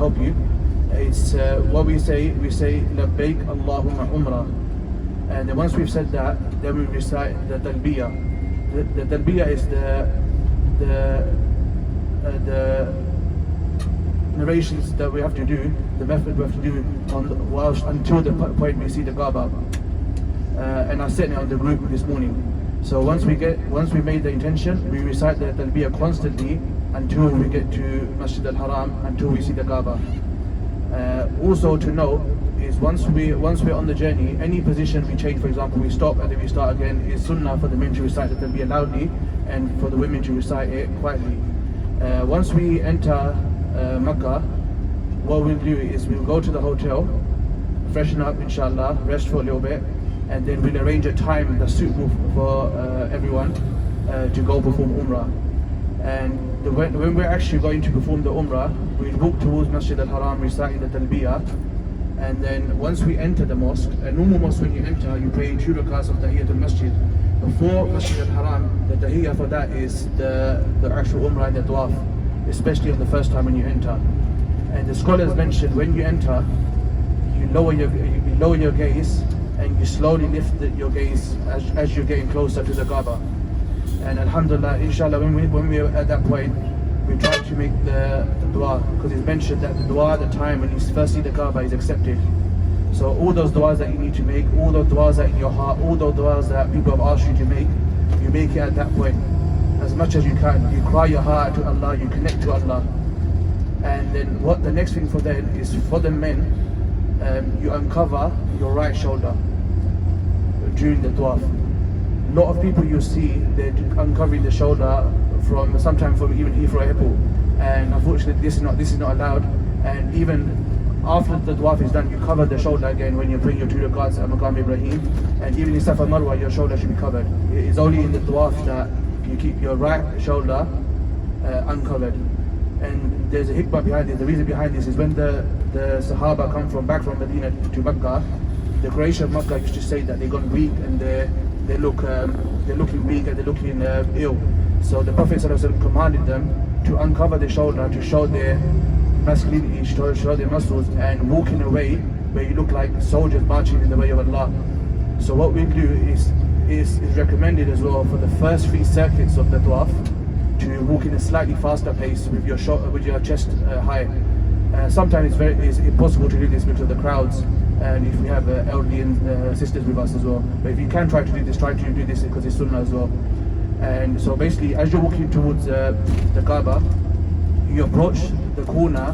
help you. It's what we say labbaik Allahumma Umrah, and then once we've said that, then we recite the talbiyah. The talbiyah is the narrations that we have to do, the method we have to do until the point we see the Kaaba. And I sent it on the group this morning. So once we made the intention, we recite the talbiyah constantly until we get to Masjid al-Haram, until we see the Kaaba. Also to know is once we're on the journey, any position we change, for example we stop and then we start again, is sunnah for the men to recite the talbiyah loudly and for the women to recite it quietly. Once we enter Makkah, what we'll do is we'll go to the hotel, freshen up inshallah, rest for a little bit, and then we'll arrange a time that's suitable for everyone to go perform Umrah. And when we're actually going to perform the Umrah, we'll walk towards Masjid al-Haram reciting the talbiyah, and then once we enter the mosque, a normal mosque when you enter, you pray 2 rakats of Tahiyatul Masjid. Before Masjid al-Haram, the Tahiyyah for that is the actual Umrah and the Tawaf, especially on the first time when you enter. And the scholars mentioned when you enter, you lower your gaze and you slowly lift your gaze as you're getting closer to the Kaaba. And alhamdulillah, inshallah, when we're at that point, we try to make the dua, because it's mentioned that the dua at the time when you first see the Kaaba is accepted. So all those duas that you need to make, all those duas that in your heart, all those duas that people have asked you to make, you make it at that point as much as you can. You cry your heart to Allah, you connect to Allah. And then what the next thing for them is, for the men, you uncover your right shoulder during the tawaf. A lot of people you see, they're uncovering the shoulder sometimes from even Heathrow Airport, and unfortunately this is not allowed. And even after the tawaf is done, you cover the shoulder again when you're praying your 2 rakats at Maqam Ibrahim, and even in Safa Marwa your shoulder should be covered. It is only in the tawaf that you keep your right shoulder uncovered. And there's a hikmah behind it. The reason behind this is when the Sahaba come back from Medina to Makkah, the Quraysh of Makkah used to say that they're gone weak and they're looking weak and they're looking ill. So the Prophet ﷺ commanded them to uncover their shoulder, to show their masculinity, to show their muscles, and walk in a way where you look like soldiers marching in the way of Allah. So what we do is recommended as well for the first 3 circuits of the tawaf to walk in a slightly faster pace with your chest high. Sometimes it's impossible to do this because of the crowds, and if we have elderly sisters with us as well. But if you can try to do this because it's sunnah as well. And so basically, as you're walking towards the Kaaba, you approach the corner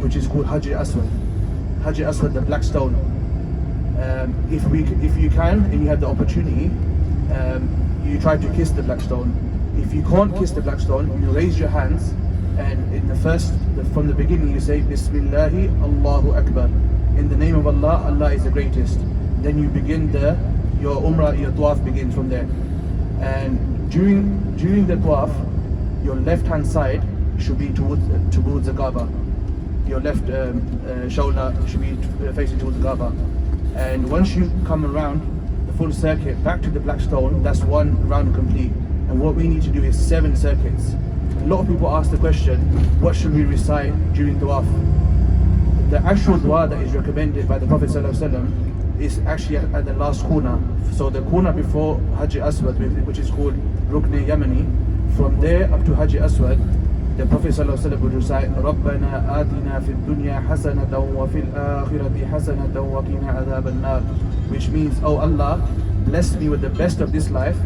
which is called Hajar Aswad. Hajar Aswad, the black stone. If you can and you have the opportunity, you try to kiss the black stone. If you can't kiss the black stone, you raise your hands, and from the beginning you say Bismillahi Allahu Akbar. In the name of Allah, Allah is the greatest. Then you begin your Umrah, your Tawaf begins from there. And during the Tawaf, your left hand side should be towards the Kaaba. Your left shoulder should be facing towards the Kaaba. And once you come around the full circuit back to the black stone, that's 1 round complete. And what we need to do is 7 circuits. A lot of people ask the question, what should we recite during Tawaf? The actual dua that is recommended by the Prophet ﷺ is actually at the last corner. So the corner before Hajar Aswad, which is called Rukn Yamani, from there up to Hajar Aswad, the Prophet ﷺ would recite رَبَّنَا آتِنَا فِي الدُّنْيَا حَسَنَةً وَفِي الْآخِرَةِ حَسَنَةً وَقِنَا عَذَابَ النَّارِ, which means, oh Allah, bless me with the best of this life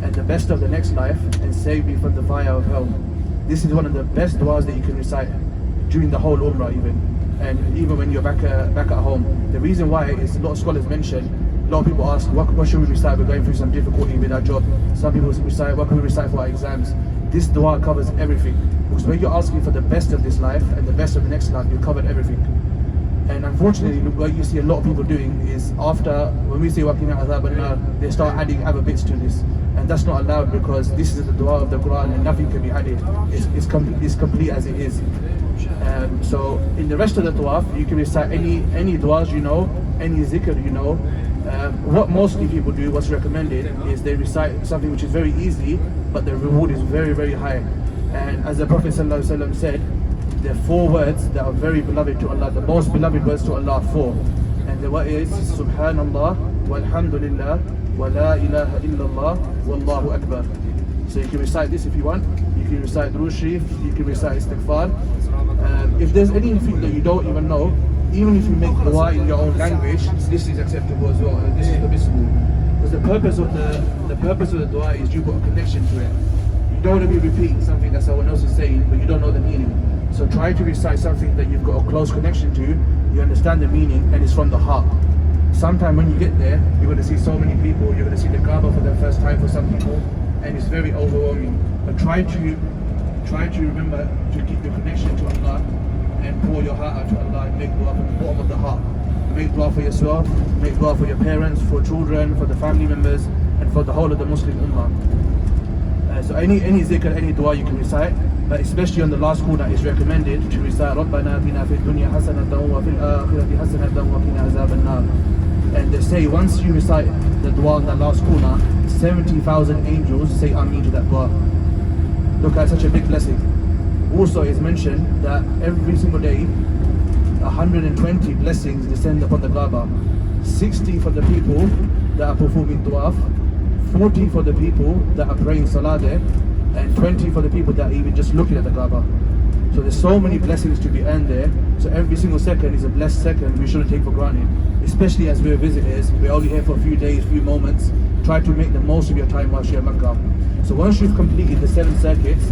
and the best of the next life, and save me from the fire of hell. This is one of the best du'as that you can recite during the whole Umrah and even when you're back at home. The reason why is, a lot of scholars mention, a lot of people ask, what should we recite? We're going through some difficulty with our job. Some people recite, what can we recite for our exams? This dua covers everything, because when you're asking for the best of this life and the best of the next life, you've covered everything. And unfortunately, what you see a lot of people doing is, after, when we say waqina adhab an-nar, they start adding other bits to this, and that's not allowed, because this is the dua of the Quran and nothing can be added. It's complete as it is. So in the rest of the tawaf, you can recite any duas you know, any zikr you know. What mostly people do, what's recommended, is they recite something which is very easy, but the reward is very, very high. And as the Prophet ﷺ said, there are 4 words that are very beloved to Allah. The most beloved words to Allah are 4. And the word is Subhanallah, walhamdulillah, wa la ilaha illallah, wallahu akbar. So you can recite this if you want. You can recite Durood Sharif, you can recite Istighfar. If there's anything that you don't even know, even if you make dua in your own language, this is acceptable as well. This is permissible. Because the purpose of the dua is you've got a connection to it. You don't want to be repeating something that someone else is saying, but you don't know the meaning. So try to recite something that you've got a close connection to, you understand the meaning, and it's from the heart. Sometime when you get there, you're going to see so many people, you're going to see the Kaaba for the first time for some people, and it's very overwhelming. But try to remember to keep your connection to Allah and pour your heart out to Allah and make dua from the bottom of the heart. Make dua for yourself, make dua for your parents, for children, for the family members, and for the whole of the Muslim Ummah. So any zikr, any dua you can recite, but especially on the last qunah it's recommended to recite رَبَّنَا آتِنَا فِي الدُّنْيَا حَسَنَةً وَفِي الْآخِرَةِ حَسَنَةً وَقِنَا عَذَابَ النَّارِ. And they say once you recite the dua on that last qunah, 70,000 angels say Ameen to that dua. Look at such a big blessing. Also it's mentioned that every single day 120 blessings descend upon the Kaaba. 60 for the people that are performing tawaf, 40 for the people that are praying salah there, and 20 for the people that are even just looking at the Kaaba. So there's so many blessings to be earned there. So every single second is a blessed second we shouldn't take for granted. Especially as we're visitors, we're only here for a few days, few moments. Try to make the most of your time whilst you're in Makkah. So once you've completed the 7 circuits,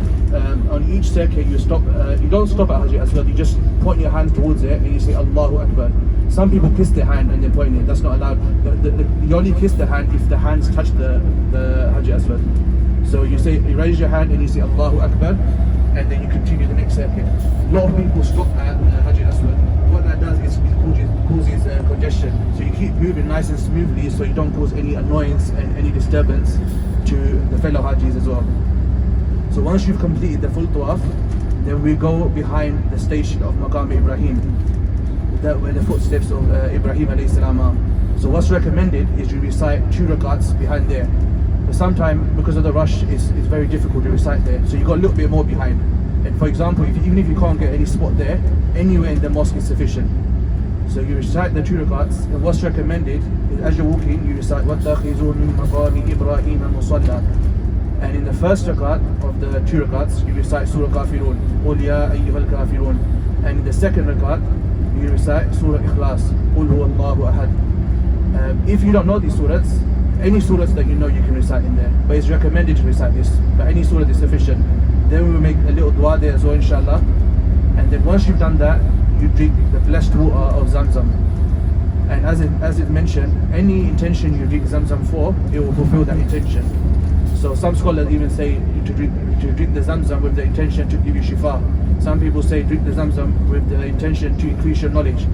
on each circuit you stop. You don't stop at Hajar Aswad. You just point your hand towards it and you say Allahu Akbar. Some people kiss their hand and they point it. That's not allowed. You only kiss the hand if the hands touch the Hajar Aswad. So you raise your hand and you say Allahu Akbar, and then you continue the next circuit. A lot of people stop at Hajar Aswad. What that does is it causes congestion. So you keep moving nice and smoothly so you don't cause any annoyance and any disturbance to the fellow Hajis as well. So once you've completed the full tawaf, then we go behind the station of Maqam Ibrahim, where the footsteps of Ibrahim alayhi salam are. So what's recommended is you recite 2 rakats behind there. But sometimes, because of the rush, it's very difficult to recite there. So you got a little bit more behind. And for example, even if you can't get any spot there, anywhere in the mosque is sufficient. So you recite the 2 rakats, and what's recommended is as you're walking, you recite وَاتَّخِذُوا مِن مَقَامِ إِبْرَاهِيمَ مُصَلَّى. And in the first rakat of the 2 rakats, you recite Surah Kafirun, قُلْ يَا أَيُّهَا الْكَافِرُونَ. And in the second rakat, you recite Surah Ikhlas, قُلْ هُوَ اللَّهُ أَحَدٌ. If you don't know these surahs, any surahs that you know you can recite in there, but it's recommended to recite this, but any surah is sufficient. Then we will make a little dua there as well, inshallah. And then once you've done that, you drink the blessed water of Zamzam. And as it mentioned, any intention you drink Zamzam for, it will fulfill that intention. So some scholars even say to drink the Zamzam with the intention to give you shifa. Some people say drink the Zamzam with the intention to increase your knowledge.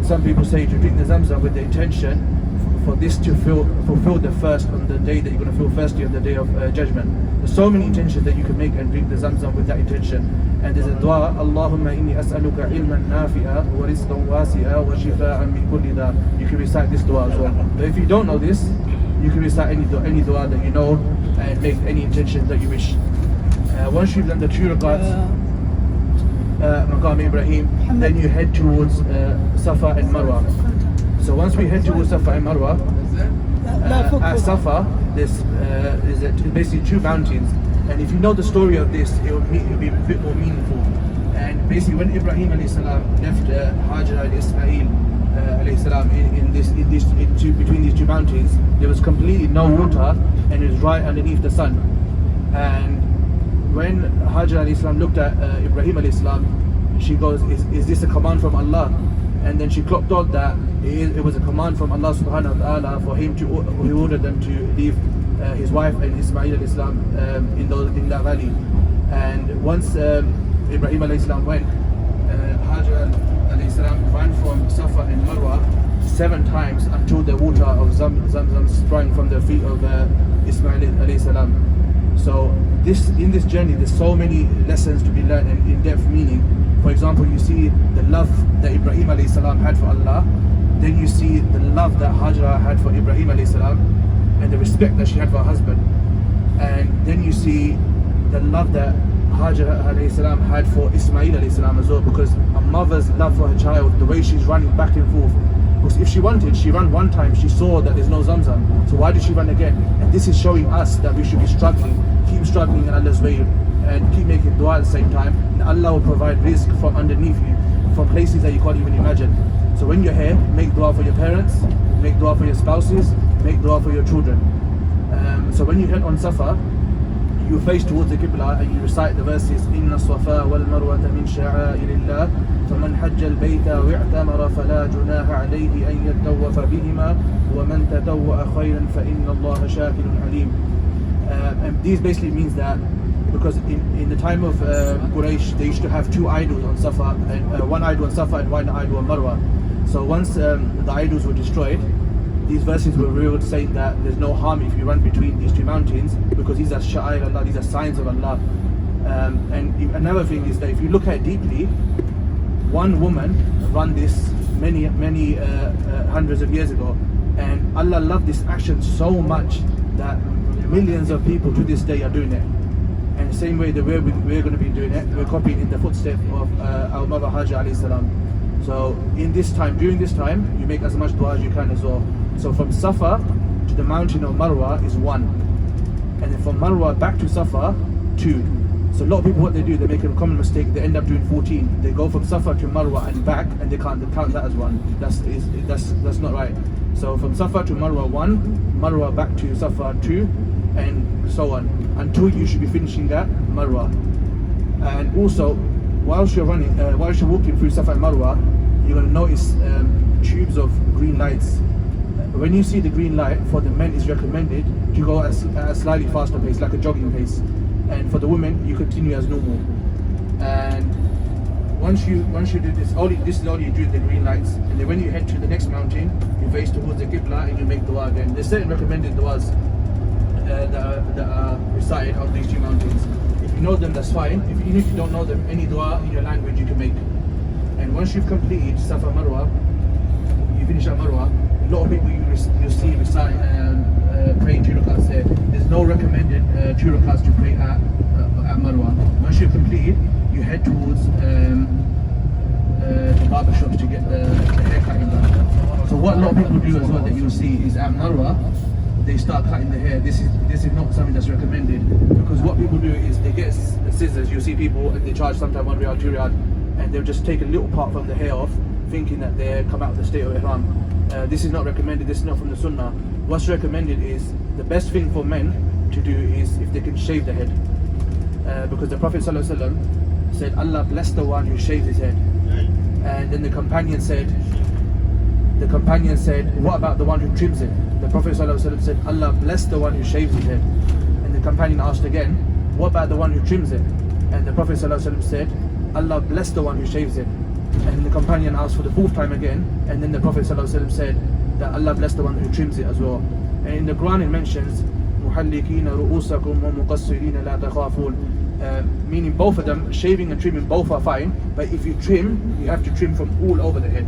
Some people say to drink the Zamzam with the intention for this to fulfill the first on the day that you're going to feel thirsty on the day of judgment. There's so many intentions that you can make and drink the Zamzam with that intention. And there's a dua, Allahumma inni as'aluka ilman nafi'a wa rizqan wasi'a wa shifa'an min kulli da. You can recite this dua as well. But if you don't know this, you can recite any dua that you know and make any intention that you wish. Once you've done the 2 rakats, Maqam Ibrahim, then you head towards Safa and Marwa. So once we head towards Safa and Marwa, at Safa, there's basically 2 mountains. And if you know the story of this, it will be a bit more meaningful. And basically when Ibrahim alayhi salam left Hajar and Ismail alayhi salam between these 2 mountains, there was completely no water and it was right underneath the sun. And when Hajar alayhi salam looked at Ibrahim alayhi salam, she goes, is this a command from Allah? And then she clocked out that it was a command from Allah subhanahu wa ta'ala for him he ordered them to leave his wife and Ismail alayhi salam in that valley. And once Ibrahim alayhi salam went, Hajar alayhi salam ran from Safa and Marwa 7 times until the water of Zamzam sprang from the feet of Ismail alayhi salam. So in this journey, there's so many lessons to be learned and in-depth meaning. For example, you see the love that Ibrahim alayhi salam had for Allah. Then you see the love that Hajra had for Ibrahim alayhi salam, and the respect that she had for her husband. And then you see the love that Hajar alayhi salam had for Ismail alayhi salam as well, because a mother's love for her child, the way she's running back and forth. Because if she wanted, she ran one time, she saw that there's no Zamzam, so why did she run again? And this is showing us that we should be struggling, keep struggling in Allah's way, and keep making dua at the same time, and Allah will provide rizq from underneath you, from places that you can't even imagine. So when you're here, make dua for your parents, make dua for your spouses, make dua for your children. So when you head on Safa, you face towards the Qibla and you recite the verses إن الصفا والمروة من شعائر الله فمن حج البيت واعتمر فلا جناح عليه أن يتطوف بهما ومن تطوع خيرا فإن الله شاكر عليم. And this basically means that because in the time of Quraysh, they used to have two idols on Safa, and one idol on Safa and one idol on Marwa. So once the idols were destroyed, these verses were revealed saying that there's no harm if you run between these two mountains, because these are sha'air Allah, these are signs of Allah. And another thing is that if you look at it deeply, one woman ran this many hundreds of years ago, and Allah loved this action so much that millions of people to this day are doing it. And the same way that we're going to be doing it, we're copying in the footsteps of our mother Hajar alayhi salam. So during this time, you make as much dua as you can as well. So from Safa to the mountain of Marwa is 1, and then from Marwa back to Safa 2. So a lot of people, what they do, they make a common mistake. They end up doing 14. They go from Safa to Marwa and back, and they count that as 1. That's not right. So from Safa to Marwa 1, Marwa back to Safa 2, and so on until you should be finishing that Marwa. And also, whilst you're walking through Safa and Marwa, you're going to notice tubes of green lights. When you see the green light, for the men it's recommended to go at a slightly faster pace, like a jogging pace, and for the women you continue as normal. And once you do this is only you do the green lights, and then when you head to the next mountain, you face towards the Qibla and you make dua again. There's certain recommended duas that are recited on these two mountains. If you know them, that's fine. Even if you don't know them, any dua in your language you can make. And once you've completed Safa Marwa, you finish at Marwa, a lot of people you see recite praying 2 rakats there. There's no recommended 2 rakats to pray at Marwa. Once you've completed, you head towards the barber shops to get the haircutting done. So what a lot of people do as well that you'll see is at Marwa, they start cutting the hair. This is not something that's recommended, because what people do is they get scissors. You see people and they charge sometimes 1 riyal, 2 riyal, and they'll just take a little part from the hair off, thinking that they come out of the state of Ihram. This is not recommended, this is not from the Sunnah. What's recommended is, the best thing for men to do is if they can shave the head. Because the Prophet ﷺ said, Allah bless the one who shaves his head. And then the companion said, what about the one who trims it? The Prophet ﷺ said, Allah bless the one who shaves his head. And the companion asked again, what about the one who trims it? And the Prophet ﷺ said, Allah bless the one who shaves it. And the companion asked for the 4th time again, and then the Prophet ﷺ said that Allah bless the one who trims it as well. And in the Quran it mentions مُحَلِّكِينَ رُؤُوسَكُمْ وَمُقَصِّرِينَ لَا تَخَافُونَ, meaning both of them, shaving and trimming, both are fine, but if you trim, you have to trim from all over the head.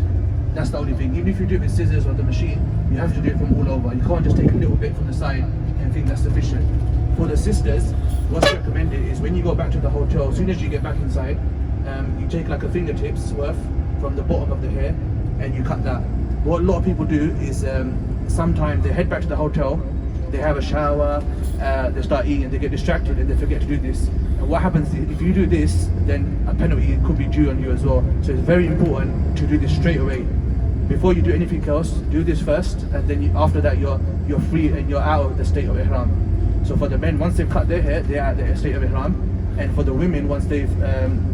That's the only thing. Even if you do it with scissors or the machine, you have to do it from all over. You can't just take a little bit from the side and think that's sufficient. For the sisters, what's recommended is when you go back to the hotel, as soon as you get back inside, you take like a fingertips worth from the bottom of the hair and you cut that. What a lot of people do is sometimes they head back to the hotel, they have a shower, they start eating, they get distracted and they forget to do this. And what happens if you do this, then a penalty could be due on you as well. So it's very important to do this straight away. Before you do anything else, do this first, and then after that you're free and you're out of the state of Ihram. So for the men, once they've cut their hair, they're out of the state of Ihram. And for the women, once they've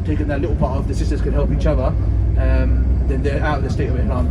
taken that little part off, the sisters can help each other, then they're out of the state of Ihram.